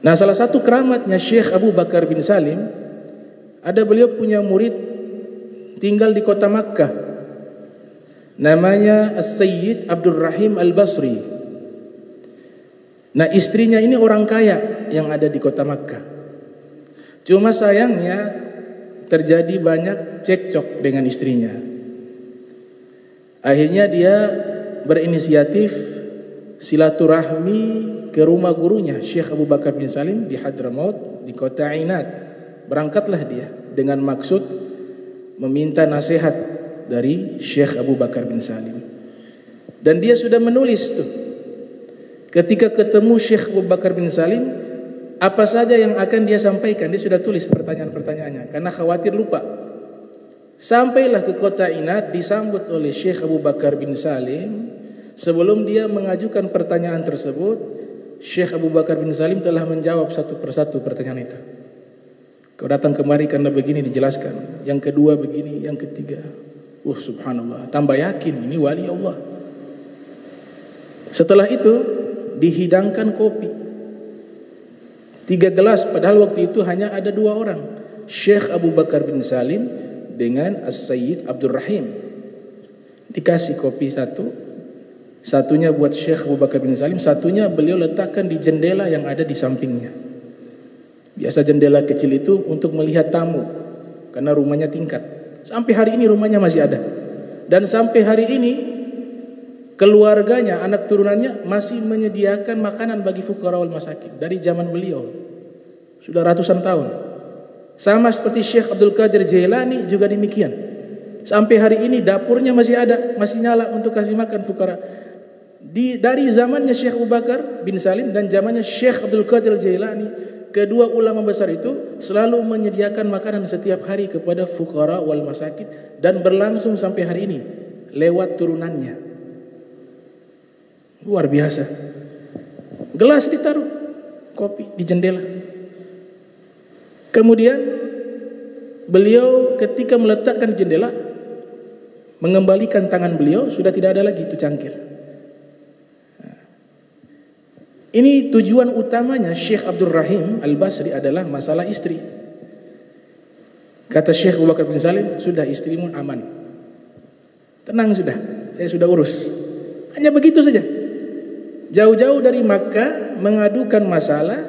Nah, salah satu keramatnya Syekh Abu Bakar bin Salim, ada beliau punya murid tinggal di kota Makkah, namanya As-Sayyid Abdul Rahim Al-Basri. Nah, istrinya ini orang kaya yang ada di kota Makkah. Cuma sayangnya terjadi banyak cekcok dengan istrinya. Akhirnya dia berinisiatif silaturahmi ke rumah gurunya Syekh Abu Bakar bin Salim di Hadramaut, di kota Ainat. Berangkatlah dia dengan maksud meminta nasihat dari Syekh Abu Bakar bin Salim. Dan dia sudah menulis tuh, ketika ketemu Syekh Abu Bakar bin Salim, apa saja yang akan dia sampaikan. Dia sudah tulis pertanyaan-pertanyaannya karena khawatir lupa. Sampailah ke kota Ainat, disambut oleh Syekh Abu Bakar bin Salim. Sebelum dia mengajukan pertanyaan tersebut, Syekh Abu Bakar bin Salim telah menjawab satu persatu pertanyaan itu. Kau datang kemari karena begini, dijelaskan. Yang kedua begini, yang ketiga. Subhanallah, tambah yakin ini wali Allah. Setelah itu dihidangkan kopi 3 gelas, padahal waktu itu hanya ada 2 orang, Syekh Abu Bakar bin Salim dengan As-Sayyid Abdul Rahim. Dikasih kopi satunya buat Syekh Abu Bakar bin Salim, satunya beliau letakkan di jendela yang ada di sampingnya. Biasa jendela kecil itu untuk melihat tamu, karena rumahnya tingkat. Sampai hari ini rumahnya masih ada. Dan sampai hari ini keluarganya, anak turunannya masih menyediakan makanan bagi fuqara wal masakin dari zaman beliau. Sudah ratusan tahun. Sama seperti Syekh Abdul Qadir Jailani juga demikian. Sampai hari ini dapurnya masih ada, masih nyala untuk kasih makan fuqara. Dari zamannya Syekh Abu Bakar bin Salim dan zamannya Syekh Abdul Qadir Jailani, kedua ulama besar itu selalu menyediakan makanan setiap hari kepada fuqara wal masakin, dan berlangsung sampai hari ini lewat turunannya. Luar biasa. Gelas ditaruh kopi di jendela. Kemudian beliau ketika meletakkan jendela, mengembalikan tangan beliau, sudah tidak ada lagi itu cangkir. Ini tujuan utamanya Syekh Abdul Rahim Al-Basri adalah masalah istri. Kata Syekh Abu Bakar bin Salim, sudah istrimu aman, tenang sudah, saya sudah urus. Hanya begitu saja. Jauh-jauh dari Makkah mengadukan masalah,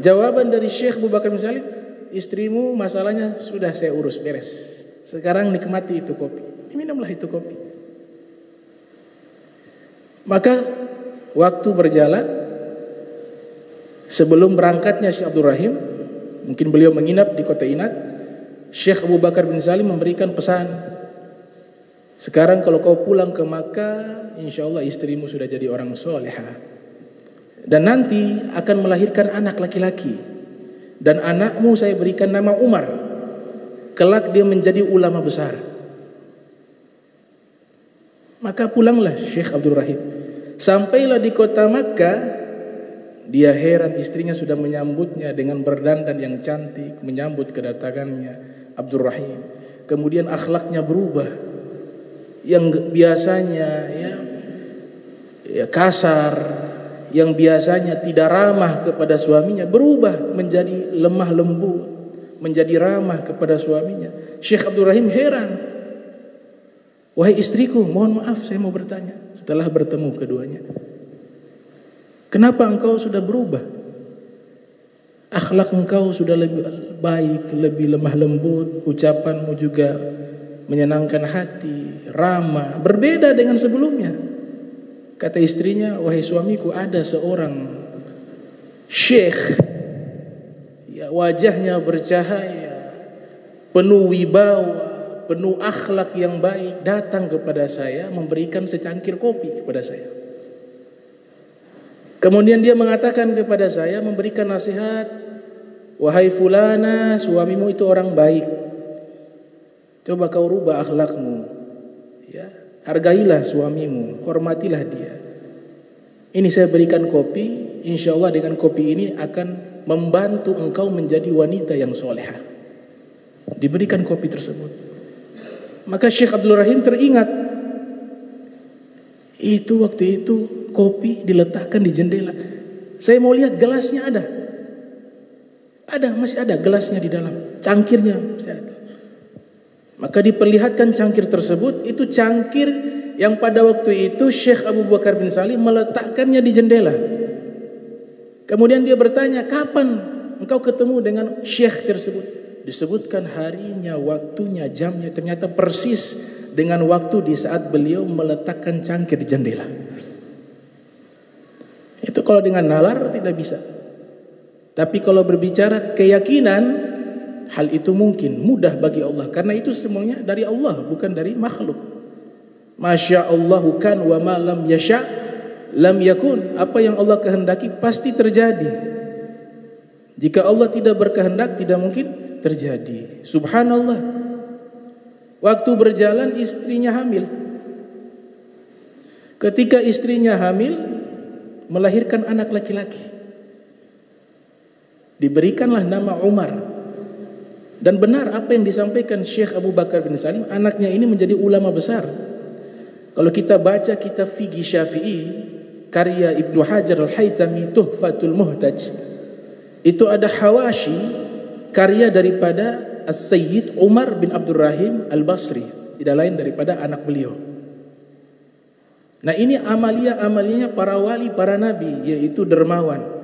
jawaban dari Syekh Abu Bakar bin Salim, istrimu masalahnya sudah saya urus, beres. Sekarang nikmati itu kopi, minumlah itu kopi. Maka waktu berjalan, sebelum berangkatnya Syekh Abdul Rahim, mungkin beliau menginap di kota Ainat, Syekh Abu Bakar bin Salim memberikan pesan, sekarang kalau kau pulang ke Makkah, insya Allah istrimu sudah jadi orang solehah, dan nanti akan melahirkan anak laki-laki, dan anakmu saya berikan nama Umar, kelak dia menjadi ulama besar. Maka pulanglah Syekh Abdul Rahim. Sampailah di kota Makkah, dia heran istrinya sudah menyambutnya dengan berdandan yang cantik, menyambut kedatangannya Abdul Rahim. Kemudian akhlaknya berubah, yang biasanya ya kasar, yang biasanya tidak ramah kepada suaminya, berubah menjadi lemah lembut, menjadi ramah kepada suaminya. Syekh Abdul Rahim heran. Wahai istriku, mohon maaf saya mau bertanya. Setelah bertemu keduanya, kenapa engkau sudah berubah? Akhlak engkau sudah lebih baik, lebih lemah lembut, ucapanmu juga menyenangkan hati, ramah, berbeda dengan sebelumnya. Kata istrinya, wahai suamiku, ada seorang syekh, ya, wajahnya bercahaya, penuh wibawa, penuh akhlak yang baik, datang kepada saya memberikan secangkir kopi kepada saya. Kemudian dia mengatakan kepada saya, memberikan nasihat, wahai fulana, suamimu itu orang baik, coba kau rubah akhlakmu, ya, hargailah suamimu, hormatilah dia. Ini saya berikan kopi, insya Allah dengan kopi ini akan membantu engkau menjadi wanita yang solehah. Diberikan kopi tersebut. Maka Syekh Abdul Rahim teringat, itu waktu itu kopi diletakkan di jendela. Saya mau lihat gelasnya ada, masih ada gelasnya di dalam, cangkirnya masih ada. Maka diperlihatkan cangkir tersebut, itu cangkir yang pada waktu itu Syekh Abu Bakar bin Salim meletakkannya di jendela. Kemudian dia bertanya, kapan engkau ketemu dengan Syekh tersebut? Disebutkan harinya, waktunya, jamnya, ternyata persis dengan waktu di saat beliau meletakkan cangkir di jendela. Itu kalau dengan nalar tidak bisa. Tapi kalau berbicara keyakinan, hal itu mungkin, mudah bagi Allah. Karena itu semuanya dari Allah, bukan dari makhluk. Masya Allahu kan wa ma lam yasha' lam yakun. Apa yang Allah kehendaki pasti terjadi. Jika Allah tidak berkehendak, tidak mungkin terjadi. Subhanallah. Waktu berjalan istrinya hamil. Ketika istrinya hamil, melahirkan anak laki-laki. Diberikanlah nama Umar. Dan benar apa yang disampaikan Syekh Abu Bakar bin Salim, anaknya ini menjadi ulama besar. Kalau kita baca kitab Fiqh Syafi'i karya Ibnu Hajar Al-Haytami Tuhfatul Muhtaj, itu ada hawashi karya daripada As-Sayyid Umar bin Abdurrahim Al-Basri, tidak lain daripada anak beliau. Nah, ini amalia-amalianya para wali, para nabi, yaitu dermawan.